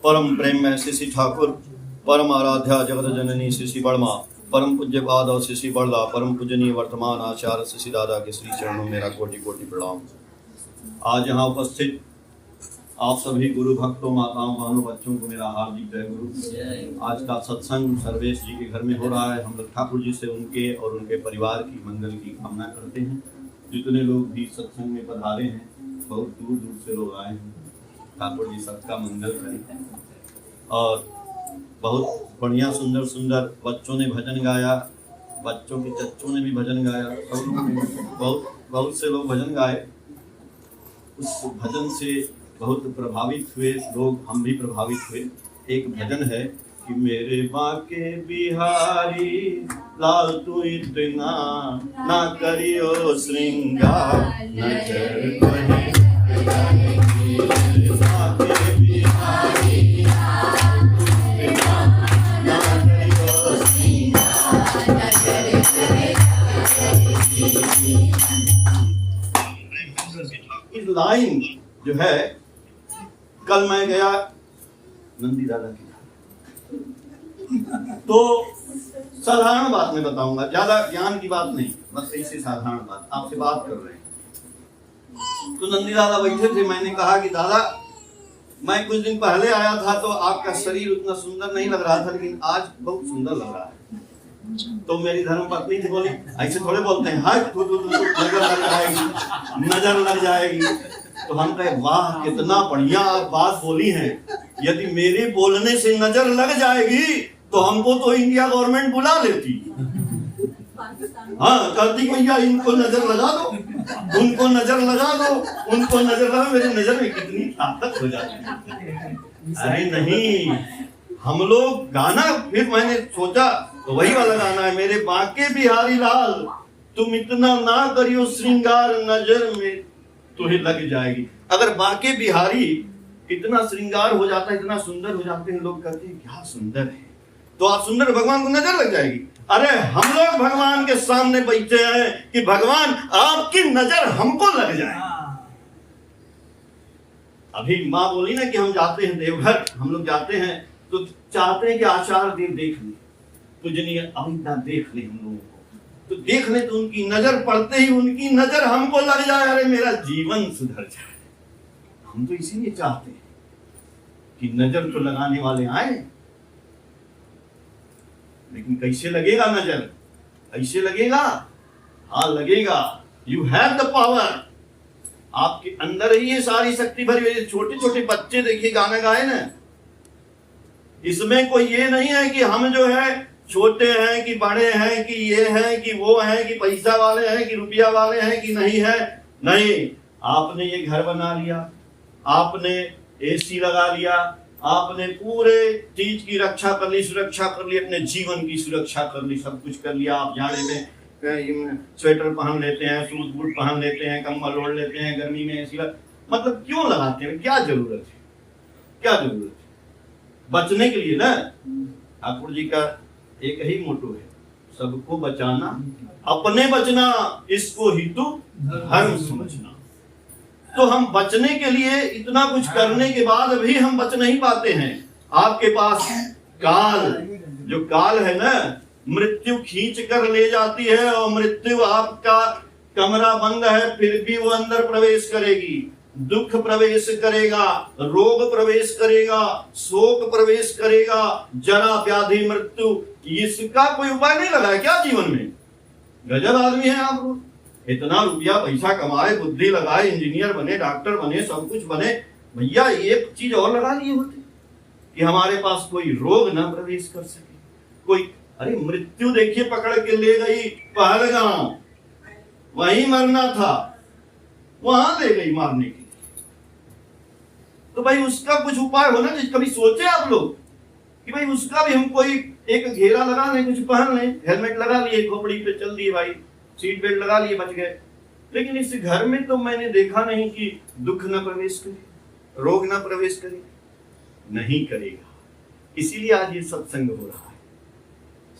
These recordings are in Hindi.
परम प्रेम में श्री ठाकुर, परम आराध्या जगत जननी श्री बर्मा, परम पूज्य पाद श्री बड़ला, परम पूजनीय वर्तमान आचार्य श्री दादा के श्री चरणों में मेरा कोटि कोटि प्रणाम। आज यहाँ उपस्थित आप सभी गुरु भक्तों, माताओं, बहनों, बच्चों को मेरा हार्दिक जय गुरु। आज का सत्संग सर्वेश जी के घर में हो रहा है। हम लोग ठाकुर जी से उनके और उनके परिवार की मंगल की कामना करते हैं। जितने लोग भी सत्संग में पधारे हैं, बहुत दूर दूर से लोग आए हैं। ठाकुर जी सबका मंगल करें। और बहुत बढ़िया सुंदर सुंदर बच्चों ने भजन गाया, बच्चों के चच्चों ने भी भजन गाया, बहुत से लोग भजन गाए। उस भजन से बहुत प्रभावित हुए लोग, हम भी प्रभावित हुए। एक भजन है कि मेरे बाके बिहारी लाल तू इतना ना करियो श्रृंगार, नजर इस लाइन जो है, कल मैं गया नंदी दादा की, तो साधारण बात में बताऊंगा, ज्यादा ज्ञान की बात नहीं, बस ऐसे साधारण बात आपसे बात कर रहे हैं। तो नंदी दादा बैठे थे। मैंने कहा कि दादा, मैं कुछ दिन पहले आया था तो आपका शरीर उतना सुंदर नहीं लग रहा था, लेकिन आज बहुत सुंदर लग रहा है। तो मेरी धर्म पत्नी थी, बोली ऐसे थोड़े बोलते हैं, हाय नजर लग जाएगी, नजर लग जाएगी। तो हम कहे वाह, कितना बढ़िया आप बात बोली है। यदि मेरे बोलने से नजर लग जाएगी तो हमको तो इंडिया गवर्नमेंट बुला लेती। हाँ, कहती भैया इनको नजर लगा दो, उनको नजर लगा दो, उनको नजर लगा। मेरी नजर में कितनी ताकत हो जाती है। अरे नहीं, हम लोग गाना, फिर मैंने सोचा तो वही वाला गाना है, मेरे बाके बिहारी लाल तुम इतना ना करियो श्रृंगार, नजर में तुम्हें लग जाएगी। अगर बाके बिहारी इतना श्रृंगार हो जाता है, इतना सुंदर हो जाते हैं, लोग कहते हैं क्या सुंदर है, तो आप सुंदर भगवान को नजर लग जाएगी। अरे हम लोग भगवान के सामने बैठे हैं कि भगवान आपकी नजर हमको लग जाए। अभी माँ बोली ना कि हम जाते हैं देवघर, हम लोग जाते हैं तो चाहते हैं कि आचार्य देव देख ले, पूजनीय अमिता देख ले हम लोगों को, तो देख ले तो उनकी नजर पड़ते ही उनकी नजर हमको लग जाए, अरे मेरा जीवन सुधर जाए। हम तो इसीलिए चाहते हैं कि नजर तो लगाने वाले आए, लेकिन कैसे लगेगा नजर? कैसे लगेगा? हाँ लगेगा। यू हैव द पावर, आपके अंदर ही ये सारी शक्ति भरी हुई। छोटे छोटे बच्चे देखिए गाना गाए ना, इसमें कोई ये नहीं है कि हम जो है छोटे हैं कि बड़े हैं कि ये हैं कि वो हैं कि पैसा वाले हैं कि रुपया वाले हैं कि नहीं है। नहीं, आपने ये घर बना लिया, आपने एसी लगा लिया, आपने पूरे चीज की रक्षा कर ली, सुरक्षा कर ली, अपने जीवन की सुरक्षा कर ली, सब कुछ कर लिया। आप जाड़े में स्वेटर पहन लेते हैं, सूट बूट पहन लेते हैं, कम्बल ओढ़ लेते हैं, गर्मी में एसी मतलब क्यों लगाते हैं? क्या जरूरत है? क्या जरूरत है? बचने के लिए ना। ठाकुर जी का एक ही मोटो है, सबको बचाना, अपने बचना, इसको हितु धर्म समझना। तो हम बचने के लिए इतना कुछ करने के बाद भी हम बच नहीं पाते हैं। आपके पास काल, जो काल है ना, मृत्यु खींच कर ले जाती है, और मृत्यु आपका कमरा बंद है फिर भी वो अंदर प्रवेश करेगी, दुख प्रवेश करेगा, रोग प्रवेश करेगा, शोक प्रवेश करेगा, जरा व्याधि मृत्यु। इसका कोई उपाय नहीं लगा है क्या जीवन में? गजब आदमी है आप लोग, इतना रुपया पैसा कमाए, बुद्धि लगाए, इंजीनियर बने, डॉक्टर बने, सब कुछ बने। भैया एक चीज और लगा लिए होते कि हमारे पास कोई रोग ना प्रवेश कर सके, कोई। अरे मृत्यु देखिए पकड़ के ले गई पहलगांव, वहीं मरना था, वहां ले गई मारने के लिए। तो भाई उसका कुछ उपाय होना चाहिए। कभी सोचे आप लोग कि भाई उसका भी हम कोई एक घेरा लगा लें, कुछ पहन लें, हेलमेट लगा लिए, खोपड़ी पे चल दिए भाई, सीट बेल्ट लगा लिए, बच गए। लेकिन इस घर में तो मैंने देखा नहीं कि दुख न प्रवेश करे, रोग न प्रवेश करे, नहीं करेगा। इसीलिए आज ये सत्संग हो रहा है।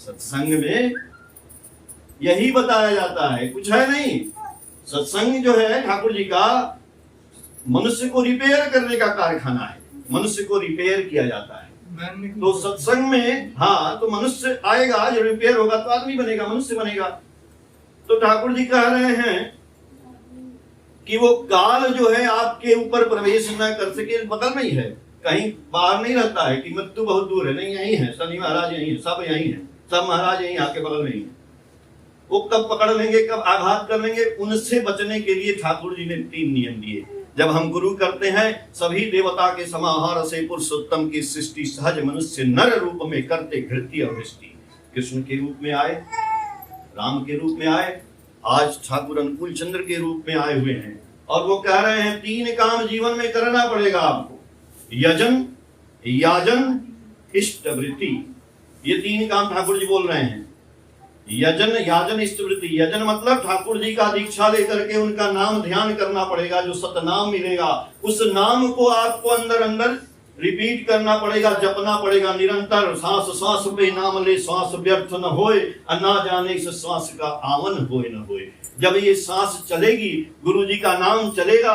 सत्संग में यही बताया जाता है, कुछ है नहीं। सत्संग जो है ठाकुर जी का मनुष्य को रिपेयर करने का कारखाना है, मनुष्य को रिपेयर किया जाता है। तो सत्संग में हाँ, तो मनुष्य आएगा, जब रिपेयर होगा तो आदमी बनेगा, मनुष्य बनेगा। तो ठाकुर जी कह रहे हैं कि वो काल जो है आपके ऊपर प्रवेश न कर सके, बगल में ही है, कहीं बाहर नहीं रहता है कि मृत्यु बहुत दूर है, नहीं, यही है, शनि महाराज यही है, सब यही है, सब महाराज यही आके बगल में ही है। वो कब पकड़ लेंगे, कब आघात कर लेंगे, उनसे बचने के लिए ठाकुर जी ने 3 नियम दिए। जब हम गुरु करते हैं, सभी देवता के समाहार से पुरुषोत्तम की सृष्टि सहज मनुष्य नर रूप में करते घृत्य वृष्टि। कृष्ण के रूप में आए, राम के रूप में आए, आज ठाकुर अनुकूल चंद्र के रूप में आए हुए हैं। और वो कह रहे हैं 3 काम जीवन में करना पड़ेगा आपको, यजन, याजन, इष्टवृत्ति। ये 3 काम ठाकुर जी बोल रहे हैं, यजन, याजन, इष्टवृत्ति। यजन मतलब ठाकुर जी का दीक्षा लेकर के उनका नाम ध्यान करना पड़ेगा, जो सतनाम मिलेगा उस नाम को आपको अंदर अंदर रिपीट करना पड़ेगा, जपना पड़ेगा निरंतर। सांस सांस पे नाम ले, श्वास व्यर्थ न होए, ना जाने इस श्वास का आवन होए न होए। जब ये सांस चलेगी, गुरु जी का नाम चलेगा,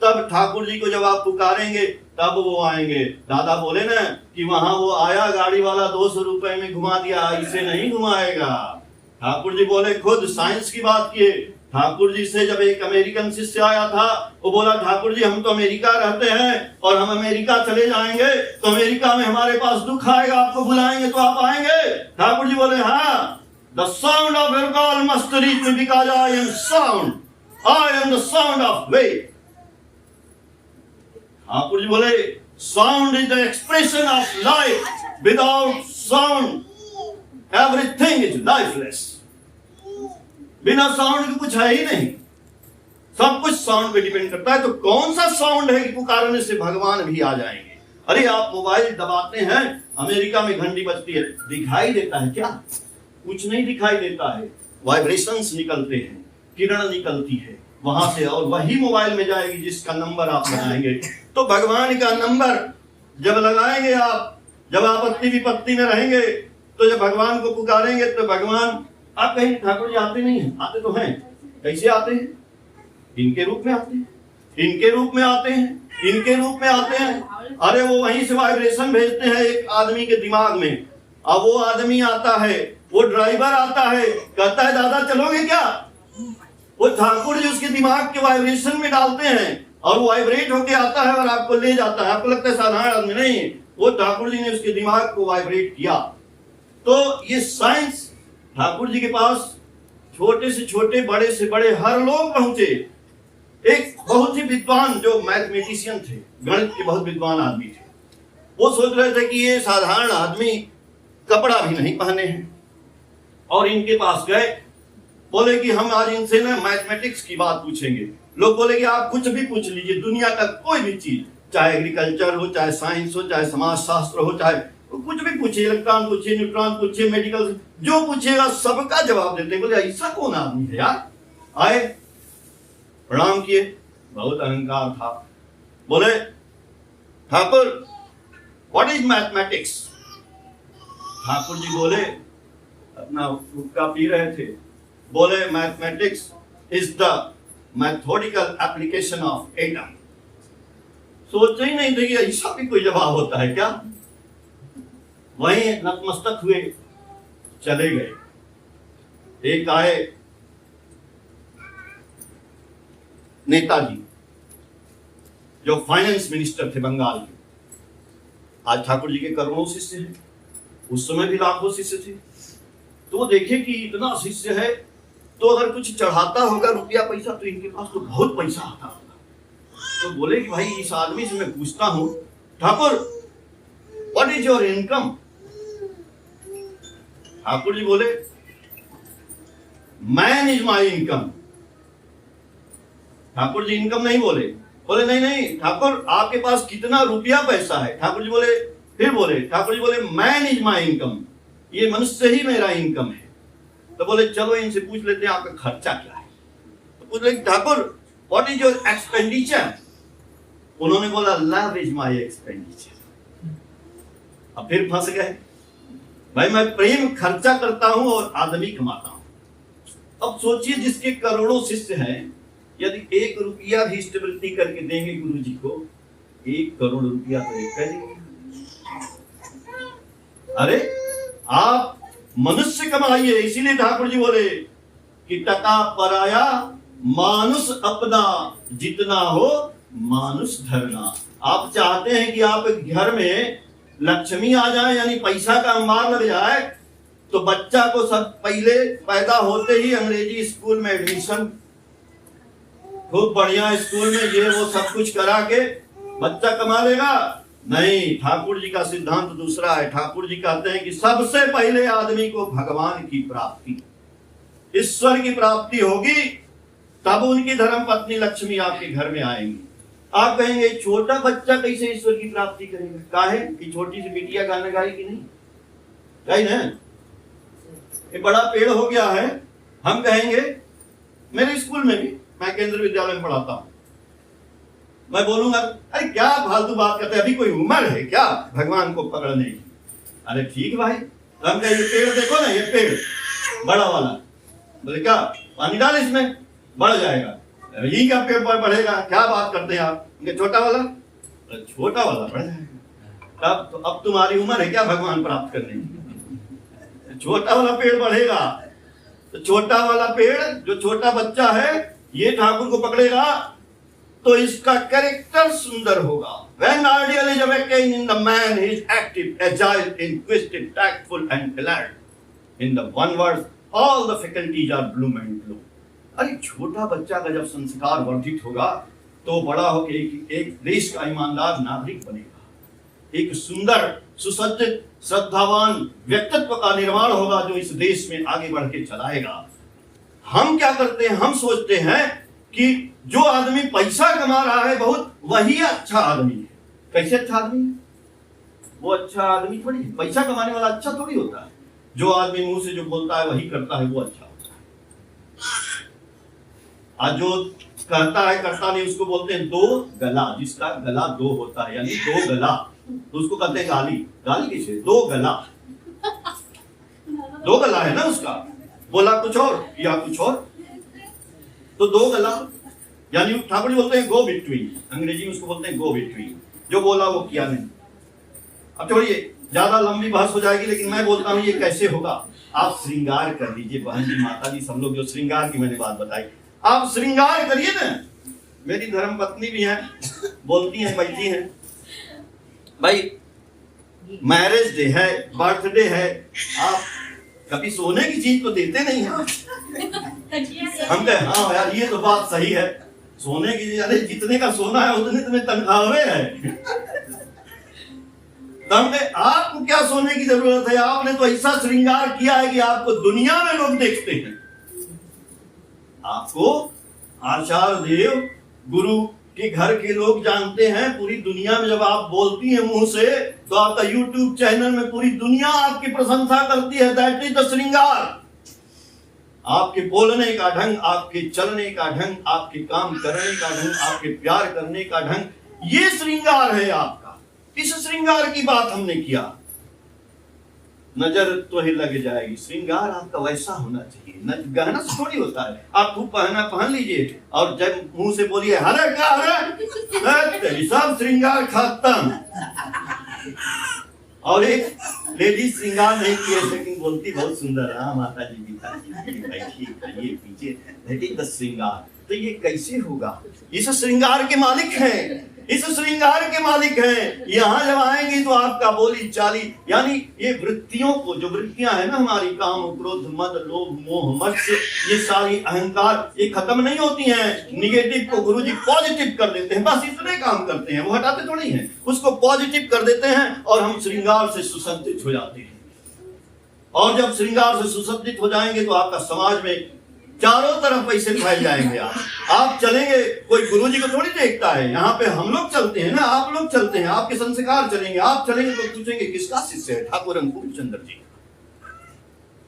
तब ठाकुर जी को जब आप पुकारेंगे तब वो आएंगे। दादा बोले ना कि वहां वो आया गाड़ी वाला 200 रुपए में घुमा दिया, इसे नहीं घुमाएगा। ठाकुर जी बोले, खुद साइंस की बात किए। ठाकुर जी से जब एक अमेरिकन शिष्य आया था, वो बोला ठाकुर जी हम तो अमेरिका रहते हैं और हम अमेरिका चले जाएंगे तो अमेरिका में हमारे पास दुख आएगा, आपको बुलाएंगे तो आप आएंगे? ठाकुर जी बोले, हाँ, the sound of your call must reach me because I am sound, I am the sound of way. Thakur ji बोले, sound is the expression of life, without sound everything is lifeless. बिना साउंड के कुछ है ही नहीं, सब कुछ साउंड पे डिपेंड करता है। तो कौन सा साउंड है कि पुकारने से भगवान भी आ जाएंगे? अरे आप मोबाइल दबाते हैं, अमेरिका में घंटी बजती है, दिखाई देता है क्या? कुछ नहीं दिखाई देता है, वाइब्रेशंस निकलते हैं, किरण निकलती है वहां से, और वही मोबाइल में जाएगी जिसका नंबर आप लगाएंगे। तो भगवान का नंबर जब लगाएंगे आप, जब आपत्ति विपत्ति में रहेंगे, तो जब भगवान को पुकारेंगे तो भगवान, आप कहीं ठाकुर जी आते नहीं हैं? आते तो हैं। कैसे आते हैं? इनके रूप में आते हैं, इनके रूप में आते हैं, इनके रूप में आते हैं। अरे वो वहीं से वाइब्रेशन भेजते हैं एक आदमी के दिमाग में। अब वो आदमी आता है, वो ड्राइवर आता है, कहता है दादा चलोगे क्या? वो ठाकुर जी उसके दिमाग के वाइब्रेशन में डालते हैं और वो वाइब्रेट होके आता है और आपको ले जाता है। आपको लगता है साधारण आदमी, नहीं, वो ठाकुर जी ने उसके दिमाग को वाइब्रेट किया। तो ये साइंस, ठाकुर जी के पास छोटे से छोटे, बड़े से बड़े हर लोग पहुंचे। एक बहुत ही विद्वान जो मैथमेटिशियन थे, गणित के बहुत विद्वान आदमी थे, वो सोच रहे थे कि ये साधारण आदमी कपड़ा भी नहीं पहने हैं, और इनके पास गए, बोले कि हम आज इनसे ना मैथमेटिक्स की बात पूछेंगे। लोग बोले कि आप कुछ भी पूछ लीजिए, दुनिया का कोई भी चीज, चाहे एग्रीकल्चर हो, चाहे साइंस हो, चाहे समाज शास्त्र हो, चाहे कुछ भी पूछिए, इलेक्ट्रॉन पूछिए, न्यूट्रॉन पूछिए, मेडिकल, जो पूछिएगा सबका जवाब देते। बोले ऐसा कौन आदमी है यार? आए, प्रणाम किए, बहुत अहंकार था। बोले Thakur what is mathematics? Thakur ji बोले, अपना हुक्का पी रहे थे, बोले mathematics is the methodical application of atom. सोच ही नहीं थे कि ऐसा भी कोई जवाब होता है क्या? वहीं नतमस्तक हुए, चले गए। एक आए नेताजी, जो फाइनेंस मिनिस्टर थे बंगाल के, आज ठाकुर जी के करोड़ों शिष्य हैं, उस समय भी लाखों शिष्य थे। तो वो देखे कि इतना शिष्य है, तो अगर कुछ चढ़ाता होगा रुपया पैसा, तो इनके पास तो बहुत पैसा आता होगा। तो बोले कि भाई इस आदमी से मैं पूछता हूं, Thakur what is your income? Thakur ji बोले man is my income. Thakur ji income नहीं बोले, बोले नहीं नहीं ठाकुर आपके पास कितना रुपया पैसा है? ठाकुर जी बोले, फिर बोले, ठाकुर जी बोले मैन इज माई इनकम, ये मनुष्य ही मेरा इनकम है। तो बोले चलो इनसे पूछ लेते हैं आपका खर्चा क्या है। तो पूछ रहे Thakur what is your expenditure? उन्होंने बोला लव इज माई एक्सपेंडिचर। अब फिर फंस गए, भाई मैं प्रेम खर्चा करता हूं और आदमी कमाता हूं। अब सोचिए जिसके करोड़ों शिष्य हैं, यदि 1 रुपया भी स्टेबिलिटी करके देंगे गुरु जी को, 1 करोड़ रुपया तो एक करेंगे। अरे आप मनुष्य कमाइए, इसीलिए ठाकुर जी बोले कि टका पराया मानुष अपना, जितना हो मानुष धरना। आप चाहते हैं कि आप घर में लक्ष्मी आ जाए, यानी पैसा का अंबार लग जाए, तो बच्चा को सब पहले पैदा होते ही अंग्रेजी स्कूल में एडमिशन, खूब बढ़िया स्कूल में ये वो सब कुछ करा के बच्चा कमा लेगा? नहीं, ठाकुर जी का सिद्धांत दूसरा है। ठाकुर जी कहते हैं कि सबसे पहले आदमी को भगवान की प्राप्ति, ईश्वर की प्राप्ति होगी, तब उनकी धर्म पत्नी लक्ष्मी आपके घर में आएंगी। आप कहेंगे छोटा बच्चा कैसे ईश्वर की प्राप्ति करेगा? काहे कि छोटी सी बिटिया गाना गाएगी? नहीं गाई ना, ये बड़ा पेड़ हो गया है। हम कहेंगे, मेरे स्कूल में भी, मैं केंद्रीय विद्यालय में पढ़ाता हूं, मैं बोलूंगा अरे क्या फालतू बात करते हैं, अभी कोई उम्र है क्या भगवान को पकड़ने की? अरे ठीक भाई, तो हम कहेंगे पेड़ देखो ना, ये पेड़ बड़ा वाला, बोले क्या पानी डाल इसमें बढ़ जाएगा, यही का पेड़ बढ़ेगा, क्या बात करते हैं आप? छोटा वाला, छोटा वाला बढ़ जाएगा। तब तो अब तुम्हारी उम्र है क्या भगवान प्राप्त करने की? छोटा वाला पेड़ बढ़ेगा, तो छोटा वाला पेड़ जो छोटा बच्चा है ये ठाकुर को पकड़ेगा तो इसका कैरेक्टर सुंदर होगा। When ideal is awakened in the man, he is active, agile, inquisitive, tactful and alert. In the one word, all the faculties are bloom and glow. अरे छोटा बच्चा का जब संस्कार वर्धित होगा तो बड़ा होकर एक देश का ईमानदार नागरिक बनेगा, एक सुंदर सुसज्जित श्रद्धावान व्यक्तित्व का निर्माण होगा जो इस देश में आगे बढ़ के चलाएगा। हम क्या करते हैं, हम सोचते हैं कि जो आदमी पैसा कमा रहा है बहुत, वही अच्छा आदमी है। कैसे अच्छा आदमी है? वो अच्छा आदमी थोड़ी है, पैसा कमाने वाला अच्छा थोड़ी होता है। जो आदमी मुंह से जो बोलता है वही करता है वो अच्छा होता है। आज जो कहता है करता नहीं उसको बोलते हैं दो गला, जिसका गला दो होता है, यानी दो गला, तो उसको कहते हैं गाली। गाली किसे? दो गला, दो गला है ना उसका, बोला कुछ और किया कुछ और, तो दो गला। यानी ठाकुर जी बोलते हैं गो बिटवीन, अंग्रेजी में उसको बोलते हैं गो बिटवीन, जो बोला वो किया नहीं। अब छोड़िए, ज्यादा लंबी बहस हो जाएगी, लेकिन मैं बोलता हूं ये कैसे होगा। आप श्रृंगार कर लीजिए, बहन जी, माता जी, सब लोग जो श्रृंगार की मैंने बात बताई, आप श्रृंगार करिए ना। मेरी धर्म पत्नी भी है, बोलती हैं, बैठी हैं, भाई मैरिज डे है, बर्थडे है, आप कभी सोने की चीज तो देते नहीं हैं। हम कहे हाँ यार ये तो बात सही है, सोने की चीज, अरे जितने का सोना है उतने तुम्हें तनख्वाह है। तो हम कहे आपको क्या सोने की जरूरत है, आपने तो ऐसा श्रृंगार किया है कि आपको दुनिया में लोग देखते हैं। आपको आचार्य देव गुरु के घर के लोग जानते हैं, पूरी दुनिया में जब आप बोलती हैं मुंह से तो आपका YouTube चैनल में पूरी दुनिया आपकी प्रशंसा करती है। दैट इज द श्रृंगार। आपके बोलने का ढंग, आपके चलने का ढंग, आपके काम करने का ढंग, आपके प्यार करने का ढंग, ये श्रृंगार है आपका। इस श्रृंगार की बात हमने किया, नजर तो ही लग जाएगी। श्रृंगार आपका वैसा होना चाहिए, गहना से थोड़ी होता है। आप खूब पहन लीजिए और जब मुंह से बोलिए हरे क्या हरे, सब श्रृंगार खत्म। और एक लेडी श्रृंगार नहीं किए लेकिन बोलती बहुत सुंदर, हाँ माता जी बैठिए पीछे, दैट इज द श्रृंगार। तो ये कैसे होगा? इस श्रृंगार के मालिक हैं, इस श्रृंगार के मालिक हैं। यहाँ जब आएंगे तो आपका बोली चाली, यानी ये वृत्तियों को, जो वृत्तियां है ना हमारी, काम क्रोध मद लोभ मोह मत्स्य, ये सारी अहंकार, ये खत्म नहीं होती हैं। निगेटिव को गुरुजी पॉजिटिव कर देते हैं, बस इतने काम करते हैं, वो हटाते थोड़ी हैं, उसको पॉजिटिव कर देते हैं और हम श्रृंगार से सुसज्जित हो जाते हैं। और जब श्रृंगार से सुसज्जित हो जाएंगे तो आपका समाज में चारों तरफ पैसे फैल जाएंगे। आप चलेंगे, कोई गुरुजी को थोड़ी देखता है, यहाँ पे हम लोग चलते हैं ना, आप लोग चलते हैं, आपके संस्कार चलेंगे, आप चलेंगे तो पूछेंगे किसका शिष्य है? ठाकुर अंकुर चंद्र जी।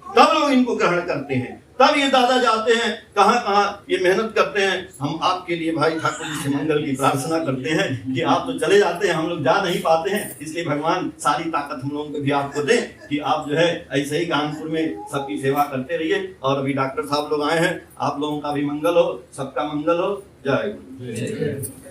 तब लोग इनको ग्रहण करते हैं। तब ये दादा जाते हैं कहाँ कहाँ ये मेहनत करते हैं। हम आपके लिए भाई ठाकुर जी से मंगल की प्रार्थना करते हैं कि आप तो चले जाते हैं, हम लोग जा नहीं पाते हैं, इसलिए भगवान सारी ताकत हम लोगों को भी आपको दें कि आप जो है ऐसे ही कानपुर में सबकी सेवा करते रहिए। और अभी डॉक्टर साहब लोग आए हैं, आप लोगों का भी मंगल हो, सबका मंगल हो। जय गुरु।